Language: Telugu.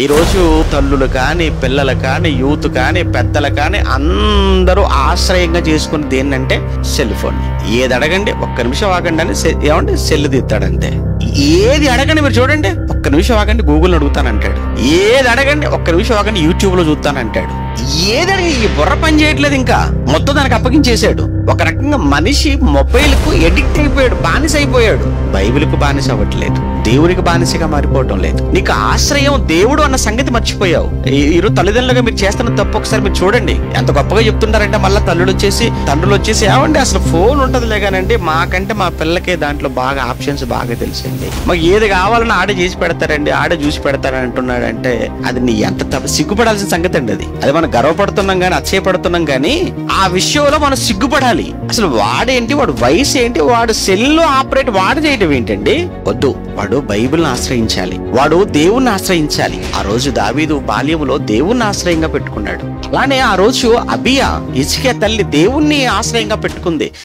ఈరోజు తల్లులు కానీ, పిల్లలు కానీ, యూత్ కానీ, పెద్దలు కానీ అందరూ ఆశ్రయంగా చేసుకున్నది ఏంటంటే సెల్ ఫోన్. ఏది అడగండి ఒక్క నిమిషం ఆగండి అని ఏమంటే సెల్ తీస్తాడంతే. ఏది అడగండి మీరు చూడండి, ఒక్క నిమిషం ఆగండి గూగుల్ అడుగుతానంటాడు. ఏది అడగండి ఒక్క నిమిషం ఆగండి యూట్యూబ్ లో చూస్తానంటాడు. ఏది అడిగి ఈ బుర్ర పని చేయట్లేదు, ఇంకా మొత్తం దానికి అప్పగించేశాడు. ఒక రకంగా మనిషి మొబైల్ కు ఎడిక్ట్ అయిపోయాడు, బానిస అయిపోయాడు. బైబిల్ కు బానిస అవ్వట్లేదు, దేవుడికి బానిసగా మారిపోవటం లేదు. నీకు ఆశ్రయం దేవుడు అన్న సంగతి మర్చిపోయావు. ఈరోజు తల్లిదండ్రులుగా మీరు చేస్తున్న తప్పు ఒకసారి మీరు చూడండి. ఎంత గొప్పగా చెప్తుంటారంటే మళ్ళీ తండ్రులు వచ్చేసి ఏమండి అసలు ఫోన్ ఉంటదిలే కానండి, మాకంటే మా పిల్లకే దాంట్లో బాగా ఆప్షన్స్ బాగా తెలిసింది, మాకు ఏది కావాలన్నా ఆడే చేసి పెడతారండి, ఆడే చూసి పెడతారని అంటున్నాడంటే అది నీ ఎంత సిగ్గుపడాల్సిన సంగతి అండి. అది మనం గర్వపడుతున్నాం కానీ, అచ్చయపడుతున్నాం కానీ ఆ విషయంలో మనం సిగ్గుపడాలి. అసలు వాడేంటి, వాడు వయసు ఏంటి, వాడు సెల్లో ఆపరేట్ వాడు చేయటం ఏంటండి? వద్దు, వాడు బైబిల్ని ఆశ్రయించాలి, వాడు దేవుణ్ణి ఆశ్రయించాలి. ఆ రోజు దావీదు బాల్యములో దేవుణ్ణి ఆశ్రయంగా పెట్టుకున్నాడు. అలానే ఆ రోజు అబియా హిజ్కియా తల్లి దేవుణ్ణి ఆశ్రయంగా పెట్టుకుంది.